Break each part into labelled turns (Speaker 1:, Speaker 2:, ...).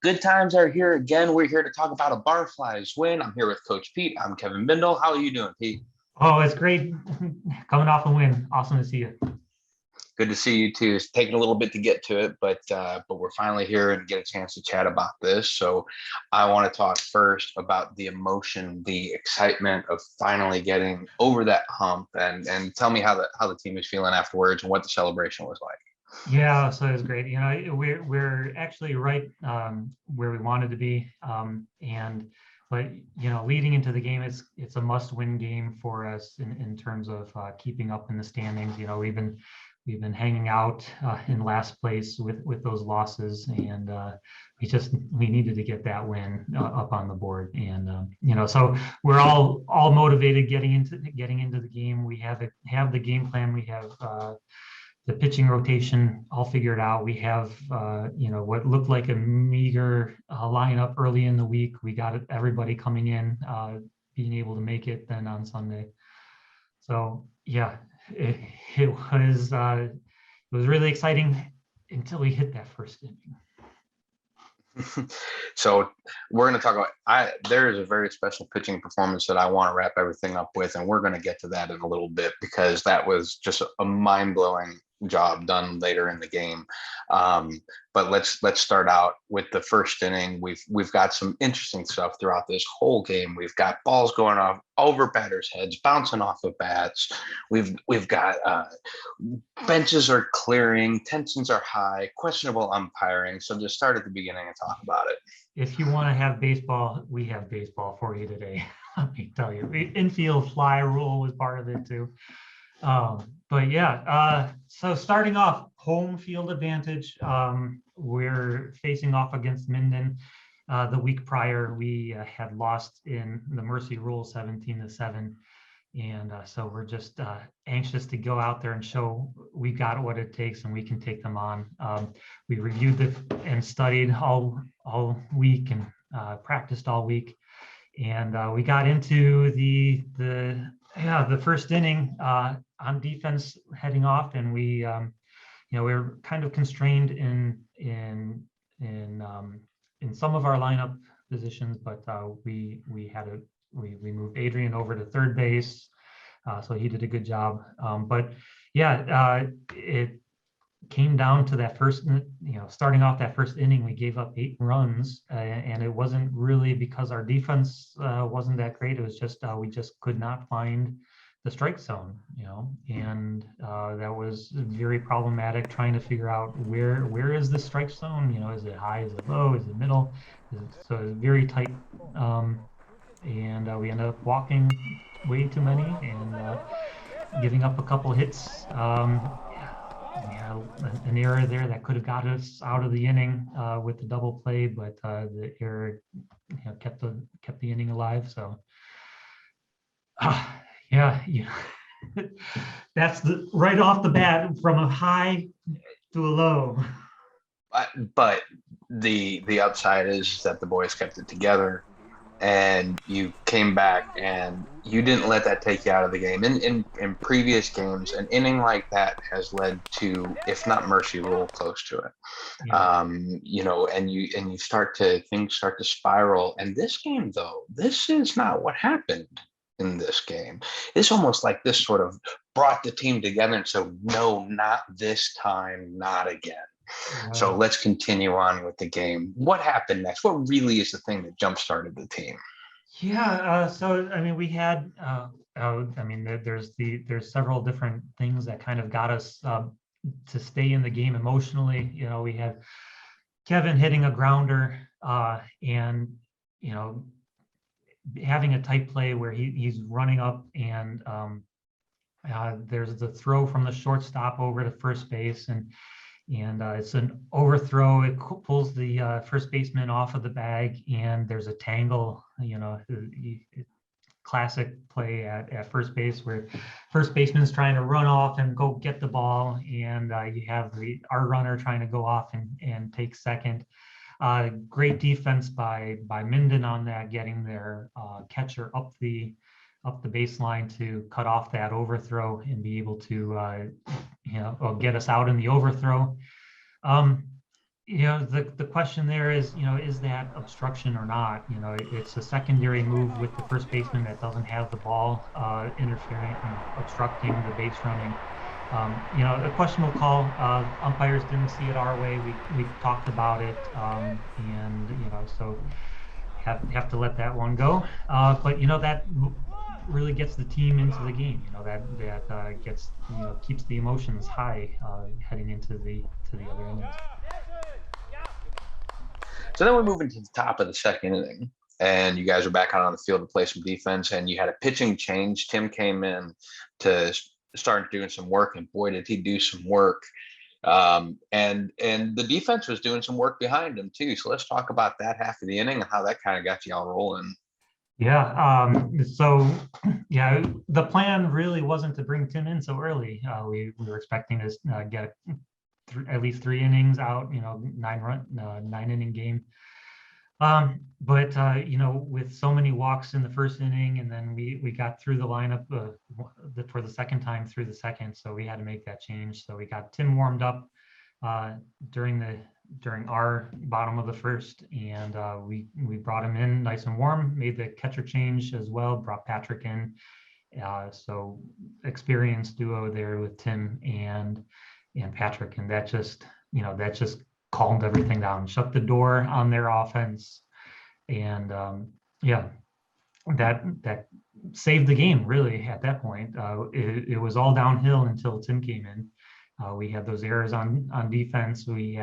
Speaker 1: Good times are here again. We're here to talk about a Barflies win. I'm here with Coach Pete. I'm Kevin Bindle. How are you doing, Pete?
Speaker 2: Oh, it's great coming off a win. Awesome to see you.
Speaker 1: Good to see you too. It's taken a little bit to get to it, but we're finally here and get a chance to chat about this. So I want to talk first about the emotion, the excitement of finally getting over that hump, and tell me how the team is feeling afterwards and what the celebration was like.
Speaker 2: Yeah, so it was great. We're actually right where we wanted to be, but leading into the game, it's a must-win game for us in terms of keeping up in the standings. We've been hanging out in last place with those losses, and we needed to get that win up on the board. And so we're all motivated getting into the game. We have the game plan. We have the pitching rotation all figured out. We have, what looked like a meager lineup early in the week. We got everybody coming in, being able to make it then on Sunday. So yeah, it was really exciting until we hit that first inning.
Speaker 1: So we're going to talk about, there is a very special pitching performance that I want to wrap everything up with, and we're going to get to that in a little bit because that was just a mind-blowing job done later in the game. But let's start out with the first inning. We've got some interesting stuff throughout this whole game. We've got balls going off over batters' heads, bouncing off of bats. We've got benches are clearing, tensions are high, questionable umpiring. So just start at the beginning and talk about it.
Speaker 2: If you want to have baseball, we have baseball for you today. Let me tell you, infield fly rule was part of it too. But yeah, so starting off, home field advantage. We're facing off against Minden. The week prior, we had lost in the mercy rule 17-7. And so we're just anxious to go out there and show we got what it takes and we can take them on. We reviewed and studied all week and practiced all week. And we got into the first inning on defense heading off, and we were kind of constrained in some of our lineup positions, but we moved Adrian over to third base, so he did a good job. But yeah, it came down to that first, starting off that first inning, we gave up 8 runs, and it wasn't really because our defense wasn't that great. It was just we just could not find the strike zone, and that was very problematic trying to figure out where is the strike zone. Is it high? Is it low? Is it middle? So it's very tight, and we ended up walking way too many and giving up a couple hits. Yeah, an error there that could have got us out of the inning with the double play, but the error kept the inning alive. So that's right off the bat from a high to a low.
Speaker 1: But the upside is that the boys kept it together, and you came back and you didn't let that take you out of the game. In previous games, an inning like that has led to, if not mercy rule, close to it. Yeah. And things start to spiral. And this game, though, this is not what happened in this game. It's almost like this sort of brought the team together and said, no, not this time, not again. Wow. So let's continue on with the game. What happened next? What really is the thing that jump-started the team?
Speaker 2: Yeah, so I mean, we had there's several different things that kind of got us to stay in the game emotionally. We had Kevin hitting a grounder and having a tight play where he's running up, and there's the throw from the shortstop over to first base, and it's an overthrow. It pulls the first baseman off of the bag, and there's a tangle. Classic play at first base where first baseman's trying to run off and go get the ball, and you have our runner trying to go off and take second. Great defense by Minden on that, getting their catcher up the baseline to cut off that overthrow and be able to get us out in the overthrow. The question there is, is that obstruction or not? It's a secondary move with the first baseman that doesn't have the ball interfering, obstructing the base running. A questionable call. Umpires didn't see it our way. We talked about it, and so have to let that one go. But that really gets the team into the game. That gets keeps the emotions high heading into the other innings.
Speaker 1: So then we move into the top of the second inning, and you guys are back out on the field to play some defense, and you had a pitching change. Tim came in to start doing some work, and boy, did he do some work. And the defense was doing some work behind him too. So let's talk about that half of the inning and how that kind of got you all rolling.
Speaker 2: Yeah. So yeah, the plan really wasn't to bring Tim in so early. We were expecting to get at least 3 innings out, 9 inning game. But with so many walks in the first inning, and then we got through the lineup for the second time through the second, so we had to make that change. So we got Tim warmed up during our bottom of the first, and we brought him in nice and warm, made the catcher change as well, brought Patrick in. So experienced duo there with Tim and Patrick, and that just calmed everything down, shut the door on their offense, and that saved the game really at that point. It was all downhill until Tim came in. We had those errors on defense. We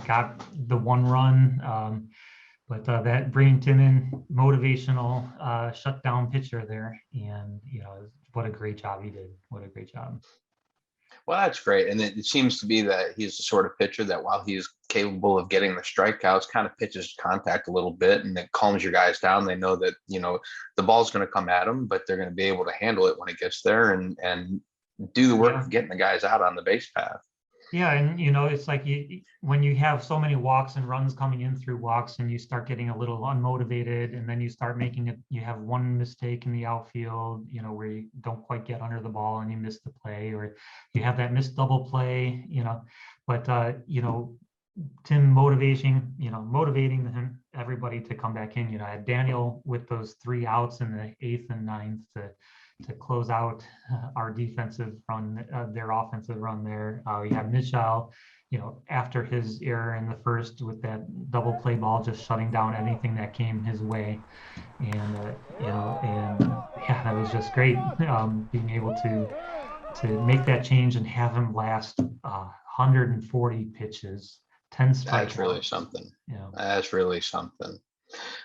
Speaker 2: got the 1 run, but that bringing Tim in, motivational shutdown pitcher there, and what a great job he did. What a great job.
Speaker 1: Well, that's great. And it seems to be that he's the sort of pitcher that while he's capable of getting the strikeouts, kind of pitches contact a little bit, and it calms your guys down. They know that, the ball's going to come at them, but they're going to be able to handle it when it gets there and do the work of getting the guys out on the base path.
Speaker 2: Yeah, and it's like when you have so many walks and runs coming in through walks, and you start getting a little unmotivated, and then you start making it. You have one mistake in the outfield, where you don't quite get under the ball and you miss the play, or you have that missed double play, But Tim motivating everybody to come back in. I had Daniel with those 3 outs in the 8th and 9th to close out our defensive run, their offensive run there. We have Mitchell, after his error in the first with that double play ball, just shutting down anything that came his way. And, that was just great, being able to make that change and have him last 140 pitches, 10 strikes.
Speaker 1: That's really something. That's really something.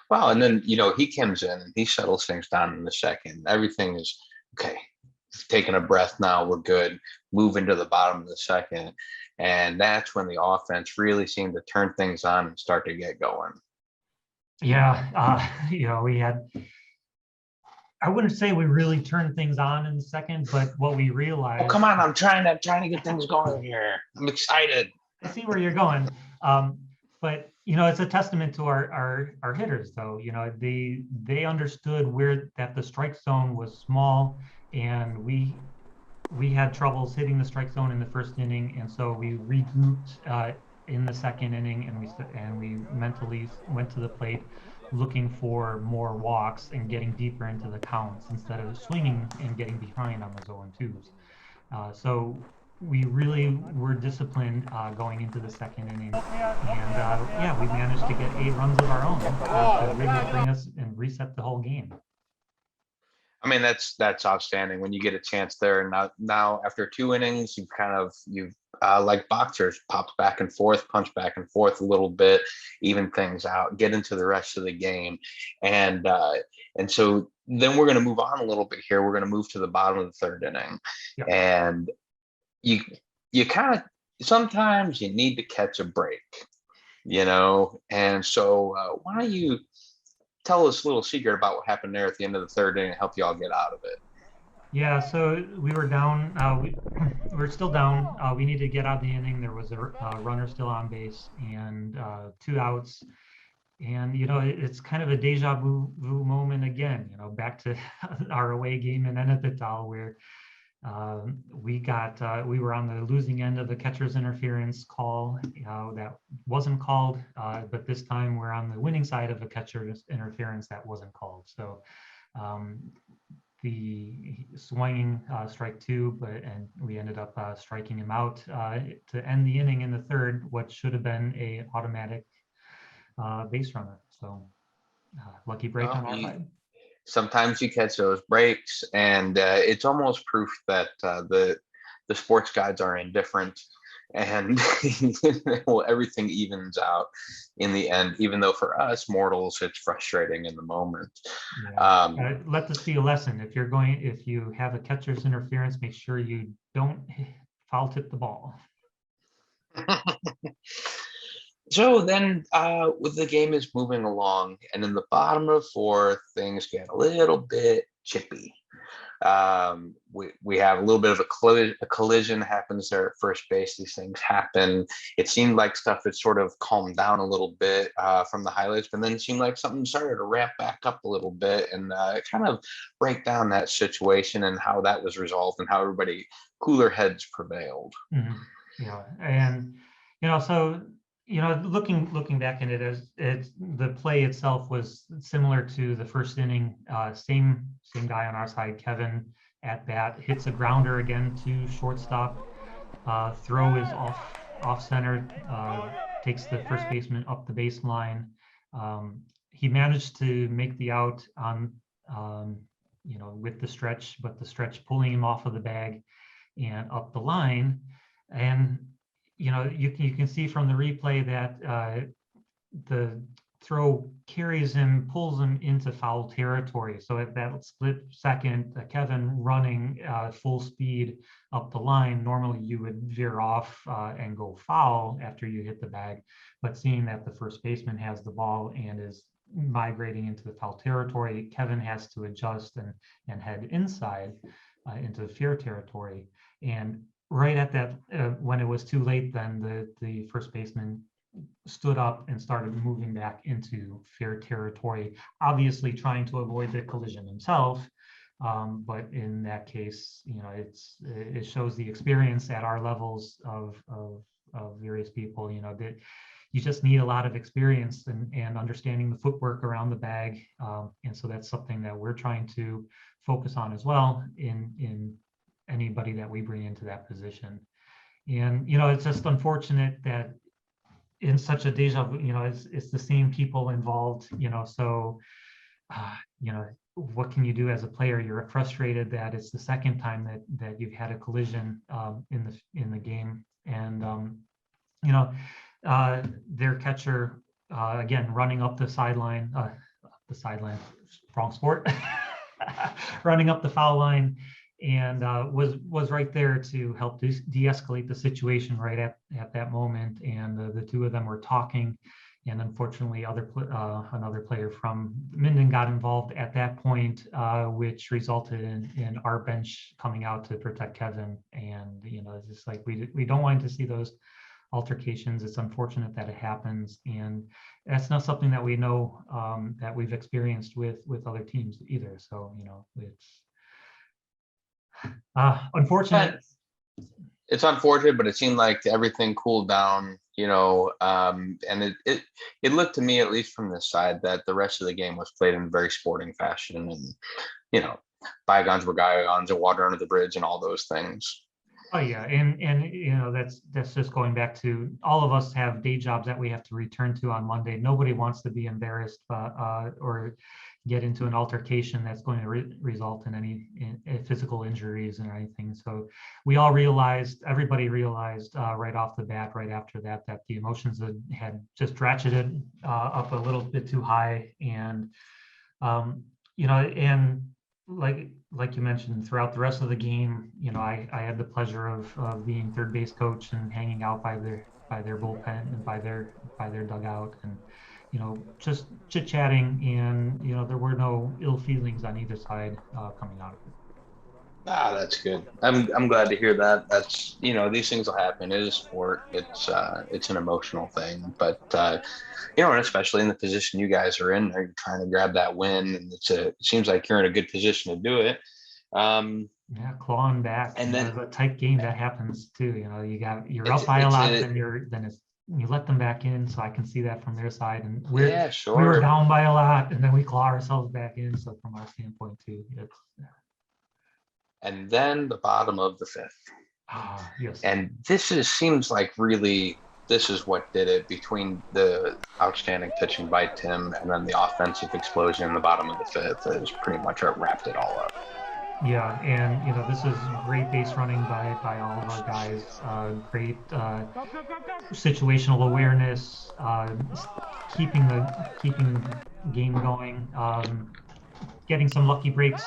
Speaker 1: Wow. And then, he comes in and he settles things down in the second. Everything is okay. Taking a breath now. We're good. Move into the bottom of the second. And that's when the offense really seemed to turn things on and start to get going.
Speaker 2: Yeah. We had, I wouldn't say we really turned things on in the second, but what we realized.
Speaker 1: Oh, come on. I'm trying to get things going here. I'm excited.
Speaker 2: I see where you're going. But it's a testament to our hitters, though. They understood that the strike zone was small, and we had troubles hitting the strike zone in the first inning, and so we regrouped in the second inning, and we mentally went to the plate looking for more walks and getting deeper into the counts instead of swinging and getting behind on the 0-2s. So we really were disciplined going into the second inning, and we managed to get 8 runs of our own to really bring us and reset the whole game.
Speaker 1: I mean, that's outstanding when you get a chance there. And now after 2 innings, you've like boxers, popped back and forth, punch back and forth a little bit, even things out, get into the rest of the game, and so then we're going to move on a little bit here. We're going to move to the bottom of the 3rd inning, and you kind of sometimes you need to catch a break, and so why don't you tell us a little secret about what happened there at the end of the 3rd inning and help you all get out of it?
Speaker 2: Yeah, so we were down. We're still down. We needed to get out of the inning. There was a runner still on base and 2 outs. And, it's kind of a deja vu moment again, back to our away game in Ennepetal, where We were on the losing end of the catcher's interference call that wasn't called, but this time we're on the winning side of a catcher's interference that wasn't called. So the swinging strike two, and we ended up striking him out to end the inning in the third, what should have been a automatic base runner. So lucky break on our side.
Speaker 1: Sometimes you catch those breaks, and it's almost proof that the sports gods are indifferent, and well, everything evens out in the end. Even though for us mortals, it's frustrating in the moment.
Speaker 2: Yeah. Let this be a lesson. If you have a catcher's interference, make sure you don't foul tip the ball.
Speaker 1: So then the game is moving along, and in the bottom of the fourth, things get a little bit chippy. We have a little bit of a collision happens there at first base. These things happen. It seemed like stuff had sort of calmed down a little bit from the highlights, but then it seemed like something started to ramp back up a little bit, and kind of break down that situation and how that was resolved and how everybody cooler heads prevailed.
Speaker 2: Mm-hmm. Yeah, and so looking back in it, the play itself was similar to the first inning. Same guy on our side, Kevin, at bat, hits a grounder again to shortstop. Throw is off center, takes the first baseman up the baseline. He managed to make the out on with the stretch, but the stretch pulling him off of the bag and up the line. And you can see from the replay that the throw carries him, pulls him into foul territory. So at that split second, Kevin running full speed up the line, normally you would veer off and go foul after you hit the bag. But seeing that the first baseman has the ball and is migrating into the foul territory, Kevin has to adjust and head inside into the fair territory. And right at that, when it was too late, then the first baseman stood up and started moving back into fair territory, obviously trying to avoid the collision himself. But in that case, it shows the experience at our levels of various people, that you just need a lot of experience and understanding the footwork around the bag. And so that's something that we're trying to focus on as well in anybody that we bring into that position. And it's just unfortunate that in such a deja vu, it's the same people involved, so what can you do as a player? You're frustrated that it's the second time that you've had a collision in the game. And their catcher again running up the sideline, wrong sport, running up the foul line, and was right there to help de-escalate the situation right at that moment. And the two of them were talking, and unfortunately another player from Minden got involved at that point, which resulted in our bench coming out to protect Kevin. And it's just like we don't want to see those altercations. It's unfortunate that it happens, and that's not something that we know that we've experienced with other teams either. So it's unfortunate.
Speaker 1: It's unfortunate, but it seemed like everything cooled down, and it looked to me, at least from this side, that the rest of the game was played in a very sporting fashion, and bygones were bygones and water under the bridge and all those things.
Speaker 2: Oh yeah, and that's just going back to all of us have day jobs that we have to return to on Monday. Nobody wants to be embarrassed or get into an altercation that's going to result in any physical injuries or anything. So everybody realized right off the bat, right after that the emotions had just ratcheted up a little bit too high. And and like you mentioned, throughout the rest of the game, I had the pleasure of being third base coach and hanging out by their bullpen and by their dugout, and just chit-chatting, and there were no ill feelings on either side coming out of it.
Speaker 1: That's good. I'm glad to hear that. That's these things will happen. It is sport. It's an emotional thing, but and especially in the position you guys are in, you're trying to grab that win, and it seems like you're in a good position to do it.
Speaker 2: Yeah, clawing back.
Speaker 1: And then
Speaker 2: A tight game that happens too. You're up by a lot, then it's you let them back in, so I can see that from their side. And we were down by a lot, and then we claw ourselves back in. So from our standpoint too,
Speaker 1: and then the bottom of the fifth.
Speaker 2: Yes.
Speaker 1: And seems like really this is what did it, between the outstanding pitching by Tim and then the offensive explosion in the bottom of the fifth is pretty much what wrapped it all up.
Speaker 2: Yeah, and this is great base running by all of our guys. Great situational awareness, keeping the game going, getting some lucky breaks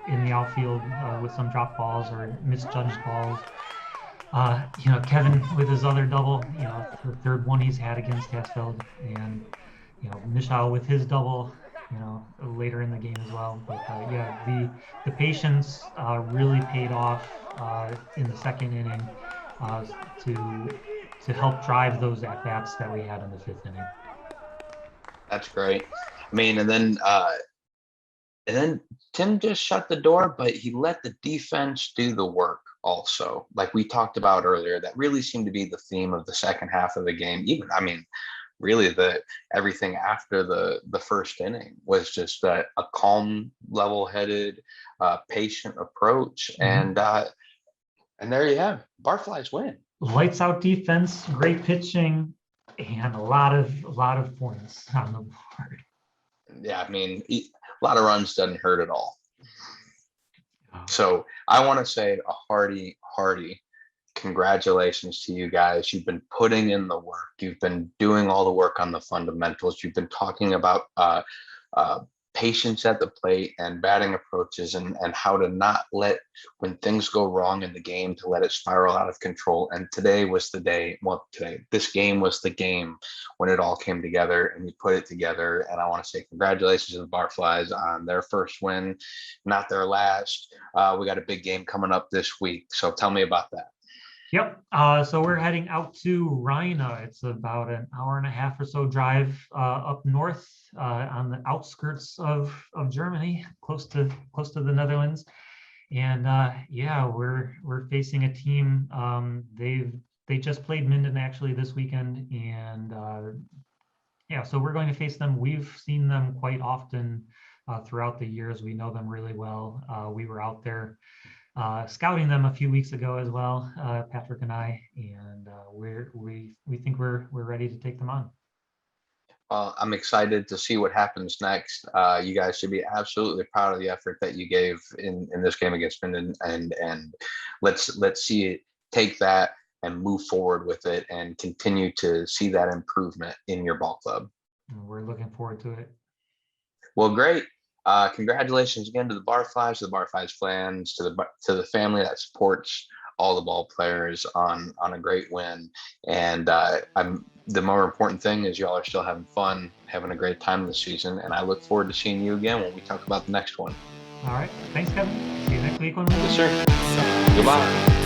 Speaker 2: in the outfield with some drop balls or misjudged balls. Kevin with his other double, the third one he's had against Hasfeld, and Michal with his double, later in the game as well. But yeah, the patience really paid off in the second inning to help drive those at bats that we had in the fifth inning.
Speaker 1: That's great. I mean, and then Tim just shut the door, but he let the defense do the work also. Like we talked about earlier, that really seemed to be the theme of the second half of the game. Even, I mean, really everything after the first inning was just a calm, level-headed, patient approach. Mm-hmm. And there you have it. Barflies win.
Speaker 2: Lights out defense, great pitching, and a lot of points on the board.
Speaker 1: Yeah, I mean, a lot of runs doesn't hurt at all. So I want to say a hearty congratulations to you guys. You've been putting in the work. You've been doing all the work on the fundamentals. You've been talking about patience at the plate and batting approaches, and how to not let, when things go wrong in the game, to let it spiral out of control. And today was the day. Well, this game was the game when it all came together and you put it together. And I want to say congratulations to the Barflies on their first win, not their last. We got a big game coming up this week. So tell me about that.
Speaker 2: Yep. So we're heading out to Rhine. It's about an hour and a half or so drive up north on the outskirts of Germany, close to the Netherlands. And yeah, we're facing a team. They just played Minden actually this weekend, and yeah, so we're going to face them. We've seen them quite often throughout the years. We know them really well. We were out there scouting them a few weeks ago as well, Patrick and I, and we think we're ready to take them on.
Speaker 1: I'm excited to see what happens next. You guys should be absolutely proud of the effort that you gave in this game against Minden, and let's see it, take that and move forward with it and continue to see that improvement in your ball club.
Speaker 2: We're looking forward to it.
Speaker 1: Well, great. Congratulations again to the Barflies, to the Barflies fans, to the family that supports all the ball players on a great win. And the more important thing is y'all are still having fun, having a great time this season. And I look forward to seeing you again when we talk about the next one.
Speaker 2: All right. Thanks, Kevin. See you next week when we
Speaker 1: Yes, sir. Goodbye.